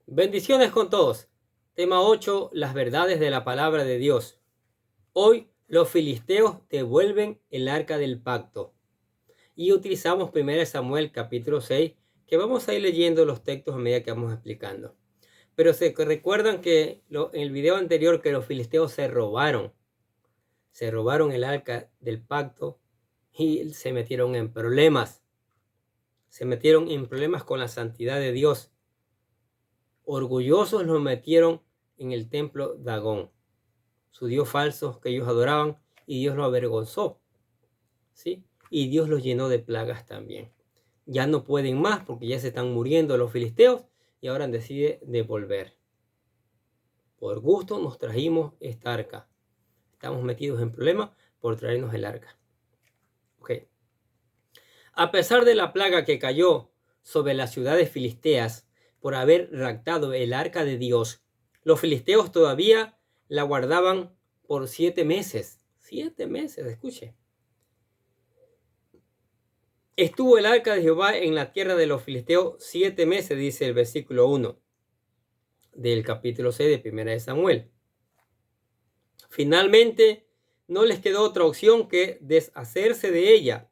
Bendiciones con todos. Tema 8. Las verdades de la palabra de Dios. Hoy los filisteos devuelven el arca del pacto. Y utilizamos 1 Samuel capítulo 6, que vamos a ir leyendo los textos a medida que vamos explicando. Pero se recuerdan que en el video anterior que los filisteos se robaron el arca del pacto y se metieron en problemas. Se metieron en problemas con la santidad de Dios. Orgullosos los metieron en el templo Dagón, su dios falso que ellos adoraban, y Dios lo avergonzó, ¿sí? Y Dios los llenó de plagas también. Ya no pueden más porque ya se están muriendo los filisteos y ahora decide devolver. Por gusto nos trajimos esta arca. Estamos metidos en problemas por traernos el arca. Okay. A pesar de la plaga que cayó sobre las ciudades filisteas por haber raptado el arca de Dios, los filisteos todavía la guardaban por 7 meses. 7 meses, escuche. Estuvo el arca de Jehová en la tierra de los filisteos 7 meses, dice el versículo 1 del capítulo 6 de 1 Samuel. Finalmente, no les quedó otra opción que deshacerse de ella,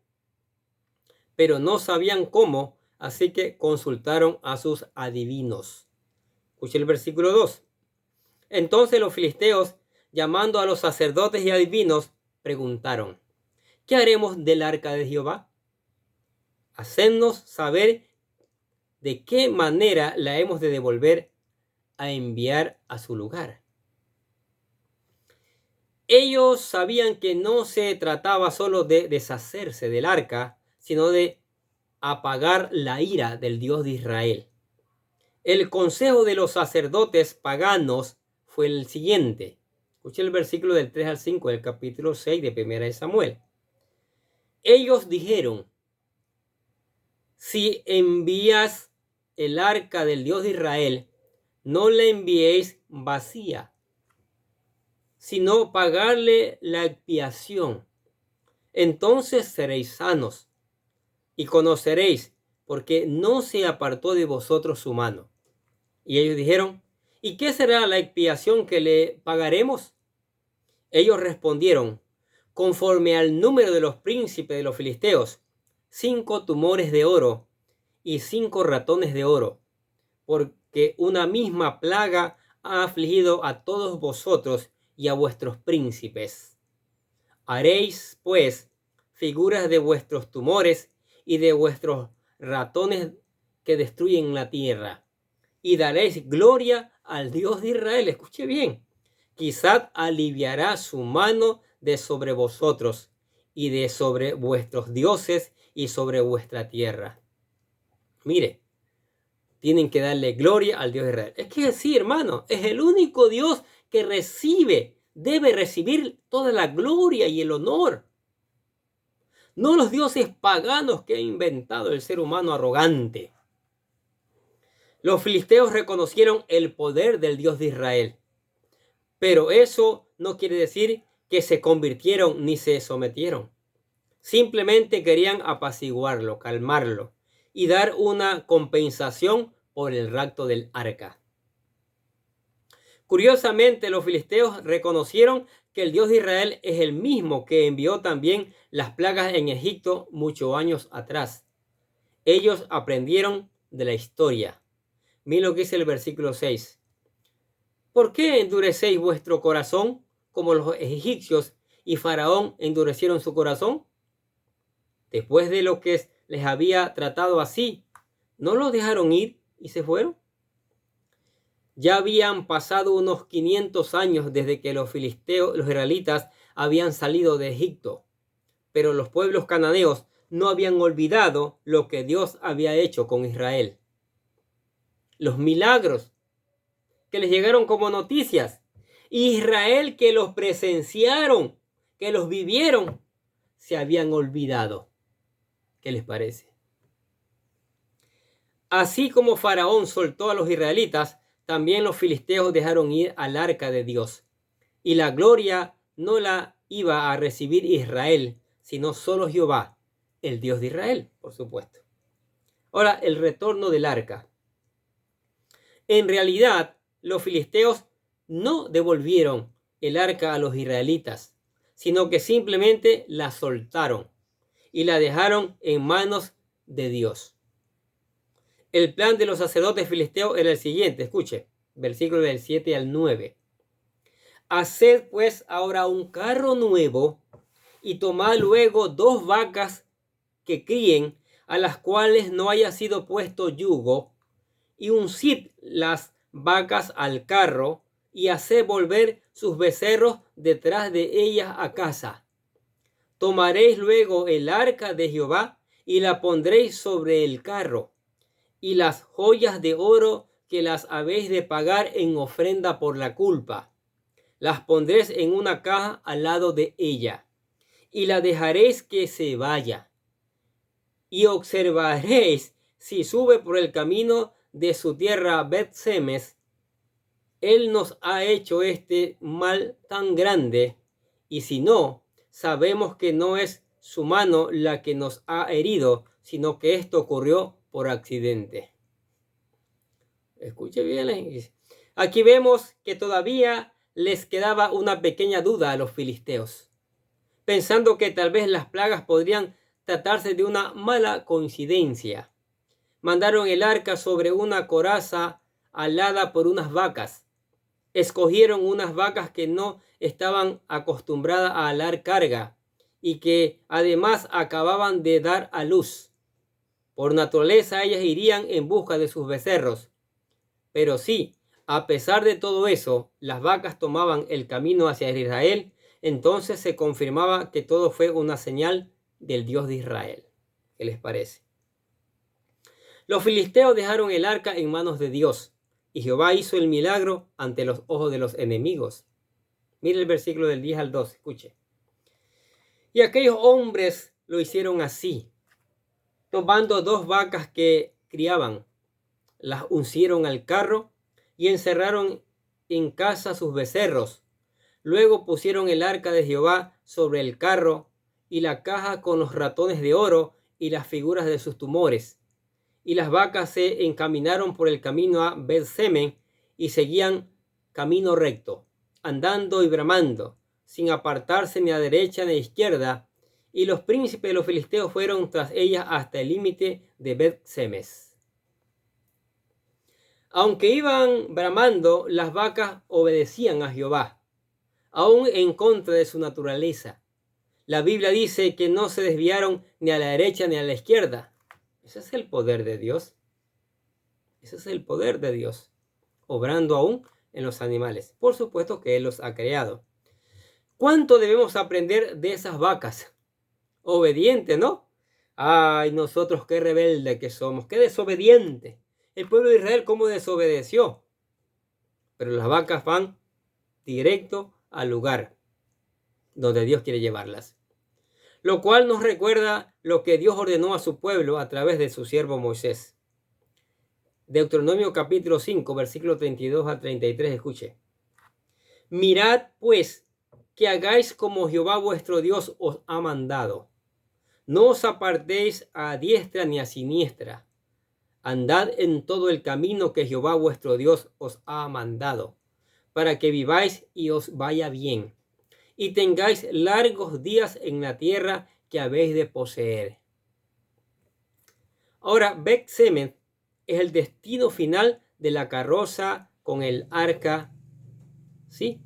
pero no sabían cómo, así que consultaron a sus adivinos. Escuche el versículo 2. Entonces los filisteos, llamando a los sacerdotes y adivinos, preguntaron: ¿qué haremos del arca de Jehová? Hacednos saber de qué manera la hemos de devolver a enviar a su lugar. Ellos sabían que no se trataba solo de deshacerse del arca, sino de apagar la ira del Dios de Israel. El consejo de los sacerdotes paganos fue el siguiente. Escuche el versículo del 3 al 5 del capítulo 6 de 1 Samuel. Ellos dijeron: si envías el arca del Dios de Israel, no la enviéis vacía, sino pagarle la expiación. Entonces seréis sanos y conoceréis, porque no se apartó de vosotros su mano. Y ellos dijeron: ¿y qué será la expiación que le pagaremos? Ellos respondieron: conforme al número de los príncipes de los filisteos, 5 tumores de oro y 5 ratones de oro, porque una misma plaga ha afligido a todos vosotros y a vuestros príncipes. Haréis, pues, figuras de vuestros tumores y de vuestros ratones que destruyen la tierra, y daréis gloria al Dios de Israel. Escuche bien. Quizás aliviará su mano de sobre vosotros y de sobre vuestros dioses y sobre vuestra tierra. Mire, tienen que darle gloria al Dios de Israel. Es que sí, hermano, es el único Dios que debe recibir toda la gloria y el honor. No los dioses paganos que ha inventado el ser humano arrogante. Los filisteos reconocieron el poder del Dios de Israel, pero eso no quiere decir que se convirtieron ni se sometieron. Simplemente querían apaciguarlo, calmarlo y dar una compensación por el rapto del arca. Curiosamente, los filisteos reconocieron que el Dios de Israel es el mismo que envió también las plagas en Egipto muchos años atrás. Ellos aprendieron de la historia. Mira lo que dice el versículo 6. ¿Por qué endurecéis vuestro corazón como los egipcios y Faraón endurecieron su corazón? Después de lo que les había tratado así, ¿no los dejaron ir y se fueron? Ya habían pasado unos 500 años desde que los israelitas habían salido de Egipto, pero los pueblos cananeos no habían olvidado lo que Dios había hecho con Israel. Los milagros que les llegaron como noticias. Israel, que los presenciaron, que los vivieron, se habían olvidado. ¿Qué les parece? Así como Faraón soltó a los israelitas, también los filisteos dejaron ir al arca de Dios. Y la gloria no la iba a recibir Israel, sino solo Jehová, el Dios de Israel, por supuesto. Ahora, el retorno del arca. En realidad, los filisteos no devolvieron el arca a los israelitas, sino que simplemente la soltaron y la dejaron en manos de Dios. El plan de los sacerdotes filisteos era el siguiente, escuche, versículos del 7 al 9. Haced pues ahora un carro nuevo y tomad luego 2 vacas que críen, a las cuales no haya sido puesto yugo, y uncid las vacas al carro, y haced volver sus becerros detrás de ellas a casa. Tomaréis luego el arca de Jehová, y la pondréis sobre el carro, y las joyas de oro que las habéis de pagar en ofrenda por la culpa, las pondréis en una caja al lado de ella, y la dejaréis que se vaya. Y observaréis si sube por el camino de su tierra Bet-Semes. Él nos ha hecho este mal tan grande, y si no, sabemos que no es su mano la que nos ha herido, sino que esto ocurrió por accidente. Escuche bien. Aquí vemos que todavía les quedaba una pequeña duda a los filisteos, pensando que tal vez las plagas podrían tratarse de una mala coincidencia. Mandaron el arca sobre una coraza alada por unas vacas. Escogieron unas vacas que no estaban acostumbradas a alar carga y que además acababan de dar a luz. Por naturaleza ellas irían en busca de sus becerros. Pero sí, a pesar de todo eso, las vacas tomaban el camino hacia Israel, entonces se confirmaba que todo fue una señal del Dios de Israel. ¿Qué les parece? Los filisteos dejaron el arca en manos de Dios, y Jehová hizo el milagro ante los ojos de los enemigos. Mire el versículo del 10 al 12, escuche. Y aquellos hombres lo hicieron así, tomando 2 vacas que criaban, las uncieron al carro y encerraron en casa sus becerros. Luego pusieron el arca de Jehová sobre el carro y la caja con los ratones de oro y las figuras de sus tumores. Y las vacas se encaminaron por el camino a Bet-Semes y seguían camino recto, andando y bramando, sin apartarse ni a derecha ni a izquierda. Y los príncipes de los filisteos fueron tras ellas hasta el límite de Bet-Semes. Aunque iban bramando, las vacas obedecían a Jehová, aún en contra de su naturaleza. La Biblia dice que no se desviaron ni a la derecha ni a la izquierda. Ese es el poder de Dios. Ese es el poder de Dios, obrando aún en los animales. Por supuesto que Él los ha creado. ¿Cuánto debemos aprender de esas vacas? Obediente, ¿no? Ay, nosotros qué rebelde que somos, qué desobediente. El pueblo de Israel cómo desobedeció. Pero las vacas van directo al lugar donde Dios quiere llevarlas. Lo cual nos recuerda lo que Dios ordenó a su pueblo a través de su siervo Moisés. Deuteronomio capítulo 5, versículo 32 a 33, escuche. Mirad pues que hagáis como Jehová vuestro Dios os ha mandado. No os apartéis a diestra ni a siniestra. Andad en todo el camino que Jehová vuestro Dios os ha mandado, para que viváis y os vaya bien, y tengáis largos días en la tierra que habéis de poseer. Ahora, Bet-Semes es el destino final de la carroza con el arca, ¿sí?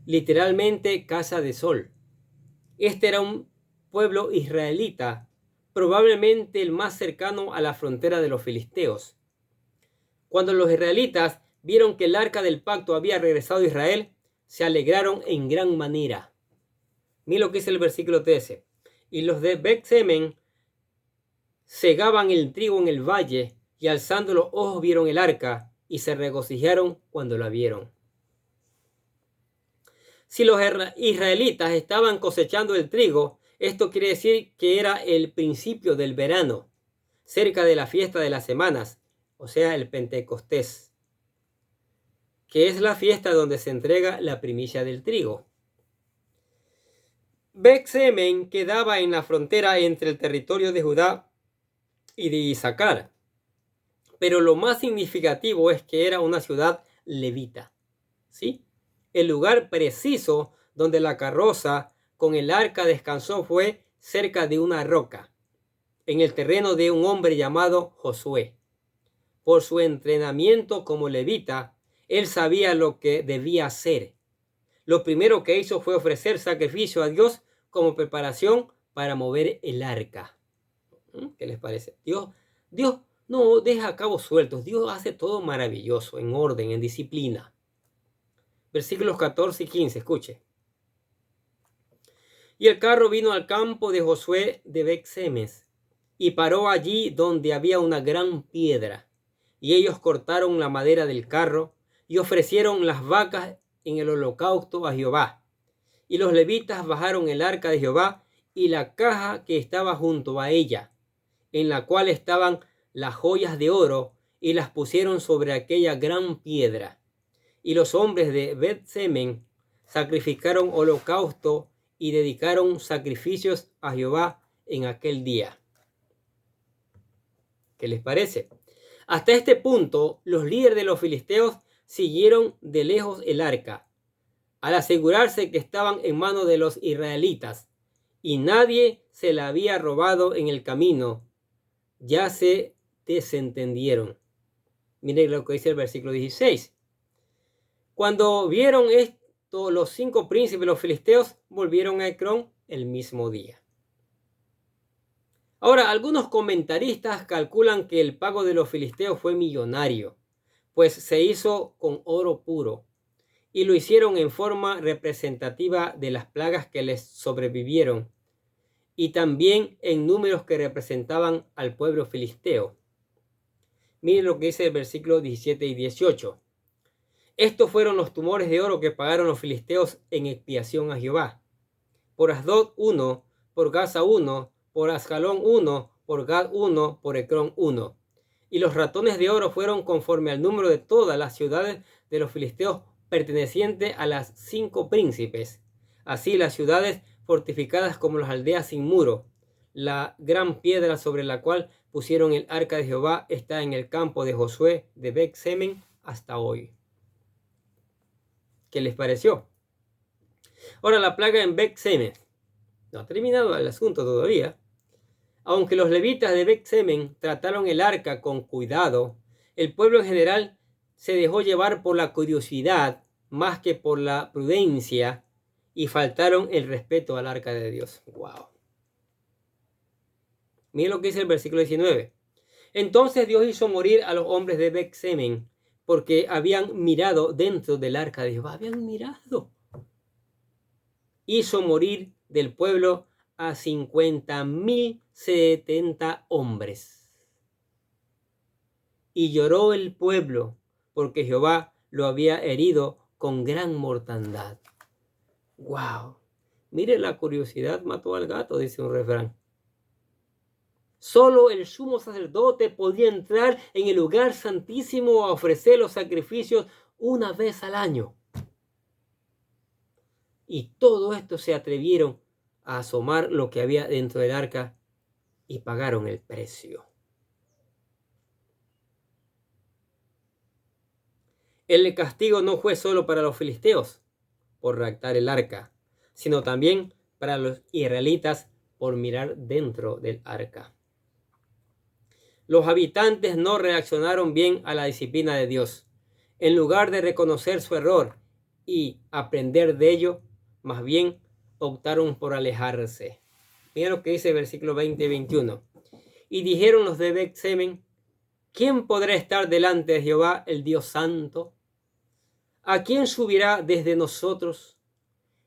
Literalmente casa de sol. Este era un pueblo israelita, probablemente el más cercano a la frontera de los filisteos. Cuando los israelitas vieron que el arca del pacto había regresado a Israel, se alegraron en gran manera. Mira lo que dice el versículo 13. Y los de Bet-Semes segaban el trigo en el valle, y alzando los ojos vieron el arca, y se regocijaron cuando la vieron. Si los israelitas estaban cosechando el trigo, esto quiere decir que era el principio del verano, cerca de la fiesta de las semanas, o sea, el Pentecostés, que es la fiesta donde se entrega la primicia del trigo. Bet-Semes quedaba en la frontera entre el territorio de Judá y de Isaacar, Pero lo más significativo es que era una ciudad levita, ¿sí? El lugar preciso donde la carroza con el arca descansó fue cerca de una roca, en el terreno de un hombre llamado Josué. Por su entrenamiento como levita, él sabía lo que debía hacer. Lo primero que hizo fue ofrecer sacrificio a Dios como preparación para mover el arca. ¿Qué les parece? Dios no deja cabos sueltos. Dios hace todo maravilloso, en orden, en disciplina. Versículos 14 y 15, escuche. Y el carro vino al campo de Josué de Bet-Semes y paró allí donde había una gran piedra. Y ellos cortaron la madera del carro y ofrecieron las vacas en el holocausto a Jehová. Y los levitas bajaron el arca de Jehová y la caja que estaba junto a ella, en la cual estaban las joyas de oro, y las pusieron sobre aquella gran piedra. Y los hombres de Bet-Semen sacrificaron holocausto y dedicaron sacrificios a Jehová en aquel día. ¿Qué les parece? Hasta este punto, los líderes de los filisteos siguieron de lejos el arca, al asegurarse que estaban en manos de los israelitas, y nadie se la había robado en el camino. Ya se desentendieron. Miren lo que dice el versículo 16. Cuando vieron esto, los 5 príncipes de los filisteos volvieron a Ecrón el mismo día. Ahora, algunos comentaristas calculan que el pago de los filisteos fue millonario, pues se hizo con oro puro, y lo hicieron en forma representativa de las plagas que les sobrevivieron, y también en números que representaban al pueblo filisteo. Miren lo que dice el versículo 17 y 18. Estos fueron los tumores de oro que pagaron los filisteos en expiación a Jehová. Por Asdod 1, por Gaza 1, por Ascalón 1, por Gad 1, por Ecrón 1. Y los ratones de oro fueron conforme al número de todas las ciudades de los filisteos pertenecientes a las 5 príncipes. Así las ciudades fortificadas como las aldeas sin muro. La gran piedra sobre la cual pusieron el arca de Jehová está en el campo de Josué de Bet-Semen hasta hoy. ¿Qué les pareció? Ahora, la plaga en Bet-Semen. No ha terminado el asunto todavía. Aunque los levitas de Bet-Semen trataron el arca con cuidado, el pueblo en general se dejó llevar por la curiosidad más que por la prudencia y faltaron el respeto al arca de Dios. ¡Wow! Miren lo que dice el versículo 19. Entonces Dios hizo morir a los hombres de Bet-Semen porque habían mirado dentro del arca de Jehová. Habían mirado. Hizo morir del pueblo a 50.070 hombres. Y lloró el pueblo porque Jehová lo había herido con gran mortandad. ¡Wow! Mire, la curiosidad mató al gato, dice un refrán. Solo el sumo sacerdote podía entrar en el lugar santísimo a ofrecer los sacrificios una vez al año. Y todo esto se atrevieron a asomar lo que había dentro del arca y pagaron el precio. El castigo no fue solo para los filisteos por raptar el arca, sino también para los israelitas por mirar dentro del arca. Los habitantes no reaccionaron bien a la disciplina de Dios. En lugar de reconocer su error y aprender de ello, más bien optaron por alejarse. Mira lo que dice el versículo 20 y 21. Y dijeron los de Bet-Semen: ¿quién podrá estar delante de Jehová, el Dios santo? ¿A quién subirá desde nosotros?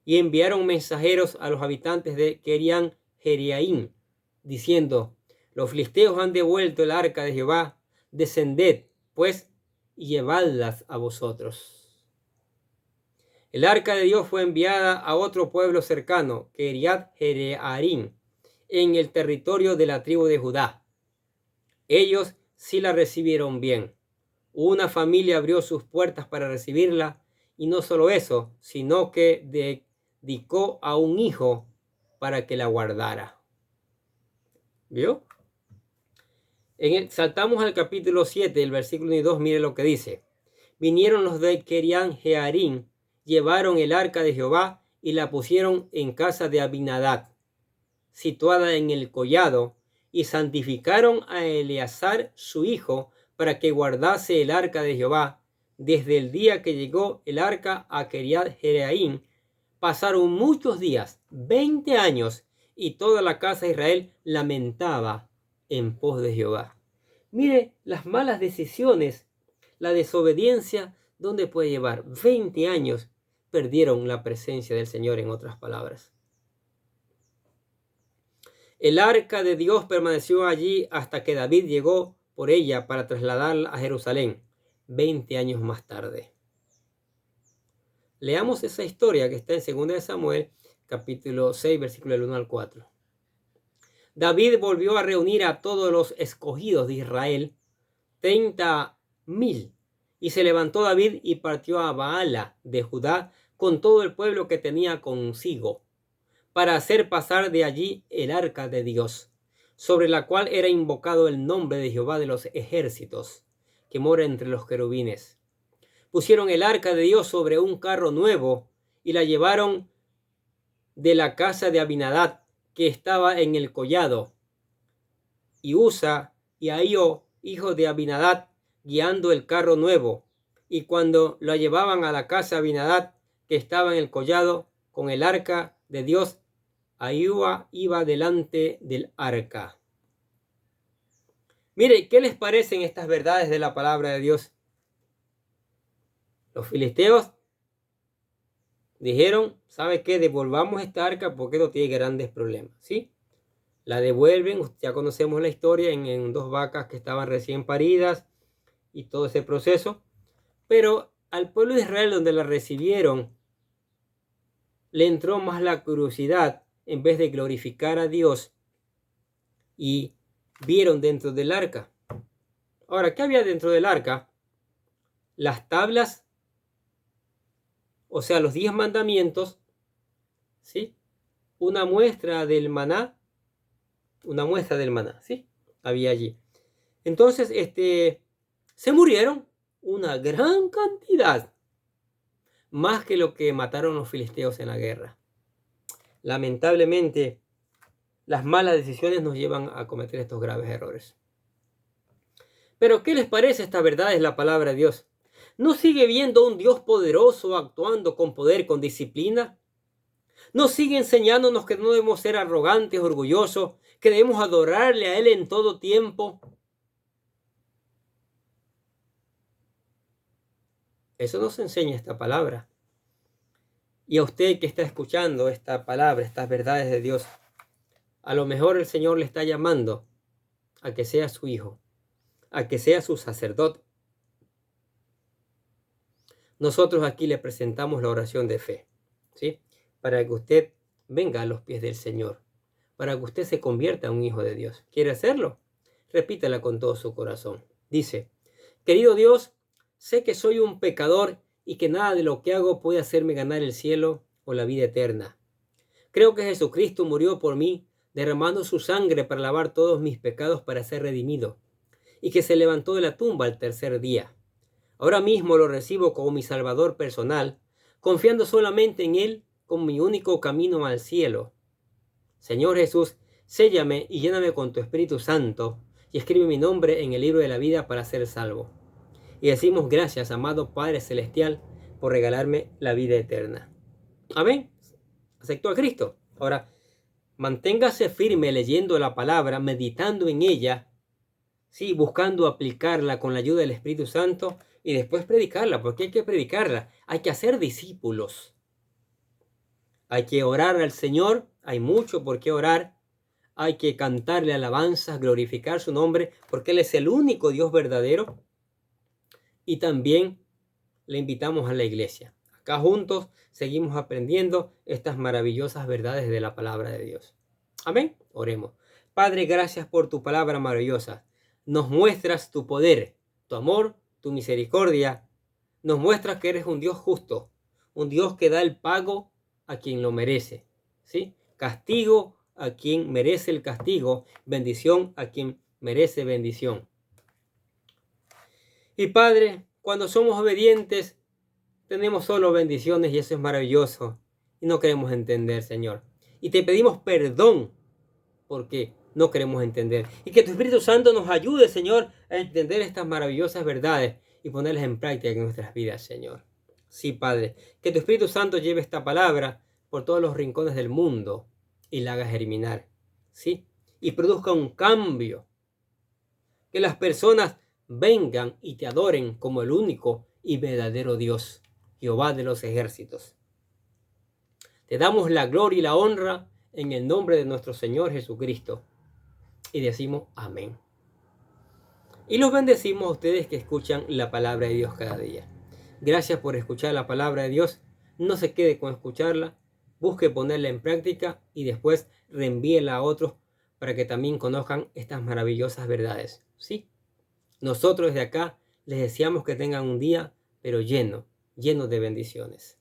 Y enviaron mensajeros a los habitantes de Kiriath Jearim, diciendo: los filisteos han devuelto el arca de Jehová, descended, pues, y llevadlas a vosotros. El arca de Dios fue enviada a otro pueblo cercano, Kiriath Jearim, en el territorio de la tribu de Judá. Ellos sí la recibieron bien. Una familia abrió sus puertas para recibirla, y no solo eso, sino que dedicó a un hijo para que la guardara. ¿Vio? Saltamos al capítulo 7, el versículo 1 y 2, mire lo que dice. Vinieron los de Kirián Jearim, llevaron el arca de Jehová y la pusieron en casa de Abinadab, situada en el collado, y santificaron a Eleazar su hijo para que guardase el arca de Jehová. Desde el día que llegó el arca a Kiriat Jearim, pasaron muchos días, 20 años, y toda la casa de Israel lamentaba en pos de Jehová. Mire las malas decisiones, la desobediencia, ¿dónde puede llevar? 20 años perdieron la presencia del Señor, en otras palabras. El arca de Dios permaneció allí hasta que David llegó por ella para trasladarla a Jerusalén, 20 años más tarde. Leamos esa historia que está en 2 Samuel, capítulo 6, versículo del 1 al 4. David volvió a reunir a todos los escogidos de Israel, 30,000, y se levantó David y partió a Baala de Judá con todo el pueblo que tenía consigo, para hacer pasar de allí el arca de Dios, sobre la cual era invocado el nombre de Jehová de los ejércitos, que mora entre los querubines. Pusieron el arca de Dios sobre un carro nuevo y la llevaron de la casa de Abinadab, que estaba en el collado, y Usa y Ahío, hijo de Abinadab, guiando el carro nuevo. Y cuando la llevaban a la casa de Abinadab, que estaba en el collado, con el arca de Dios, Ahío iba delante del arca. Mire, ¿qué les parecen estas verdades de la palabra de Dios? Los filisteos dijeron, ¿sabe qué? Devolvamos esta arca porque no tiene grandes problemas, ¿sí? La devuelven, ya conocemos la historia, en 2 vacas que estaban recién paridas y todo ese proceso. Pero al pueblo de Israel, donde la recibieron, le entró más la curiosidad en vez de glorificar a Dios, y vieron dentro del arca. Ahora, ¿qué había dentro del arca? Las tablas, o sea, los 10 mandamientos, ¿sí? Una muestra del maná, ¿sí? Había allí. Entonces, se murieron una gran cantidad, más que lo que mataron los filisteos en la guerra. Lamentablemente, las malas decisiones nos llevan a cometer estos graves errores. Pero, ¿qué les parece esta verdad? Es la palabra de Dios. ¿No sigue viendo un Dios poderoso actuando con poder, con disciplina? ¿No sigue enseñándonos que no debemos ser arrogantes, orgullosos, que debemos adorarle a Él en todo tiempo? Eso nos enseña esta palabra. Y a usted que está escuchando esta palabra, estas verdades de Dios, a lo mejor el Señor le está llamando a que sea su hijo, a que sea su sacerdote. Nosotros aquí le presentamos la oración de fe, ¿sí? Para que usted venga a los pies del Señor, para que usted se convierta en un hijo de Dios. ¿Quiere hacerlo? Repítala con todo su corazón. Dice, querido Dios, sé que soy un pecador y que nada de lo que hago puede hacerme ganar el cielo o la vida eterna. Creo que Jesucristo murió por mí, derramando su sangre para lavar todos mis pecados para ser redimido, y que se levantó de la tumba al tercer día. Ahora mismo lo recibo como mi Salvador personal, confiando solamente en Él como mi único camino al cielo. Señor Jesús, séllame y lléname con tu Espíritu Santo, y escribe mi nombre en el libro de la vida para ser salvo. Y decimos gracias, amado Padre Celestial, por regalarme la vida eterna. Amén. Aceptó a Cristo. Ahora, manténgase firme leyendo la palabra, meditando en ella, sí, buscando aplicarla con la ayuda del Espíritu Santo, y después predicarla, porque hay que predicarla. Hay que hacer discípulos. Hay que orar al Señor. Hay mucho por qué orar. Hay que cantarle alabanzas, glorificar su nombre, porque Él es el único Dios verdadero. Y también le invitamos a la iglesia. Acá juntos seguimos aprendiendo estas maravillosas verdades de la palabra de Dios. Amén. Oremos. Padre, gracias por tu palabra maravillosa. Nos muestras tu poder, tu amor, tu misericordia. Nos muestras que eres un Dios justo, un Dios que da el pago a quien lo merece, ¿sí? Castigo a quien merece el castigo, bendición a quien merece bendición. Y Padre, cuando somos obedientes, tenemos solo bendiciones y eso es maravilloso. Y no queremos entender, Señor. Y te pedimos perdón porque no queremos entender. Y que tu Espíritu Santo nos ayude, Señor, a entender estas maravillosas verdades y ponerlas en práctica en nuestras vidas, Señor. Sí, Padre, que tu Espíritu Santo lleve esta palabra por todos los rincones del mundo y la haga germinar, ¿sí? Y produzca un cambio. Que las personas vengan y te adoren como el único y verdadero Dios, Jehová de los ejércitos. Te damos la gloria y la honra en el nombre de nuestro Señor Jesucristo. Y decimos amén. Y los bendecimos a ustedes que escuchan la palabra de Dios cada día. Gracias por escuchar la palabra de Dios. No se quede con escucharla. Busque ponerla en práctica y después reenvíela a otros para que también conozcan estas maravillosas verdades. ¿Sí? Nosotros desde acá les deseamos que tengan un día, pero lleno de bendiciones.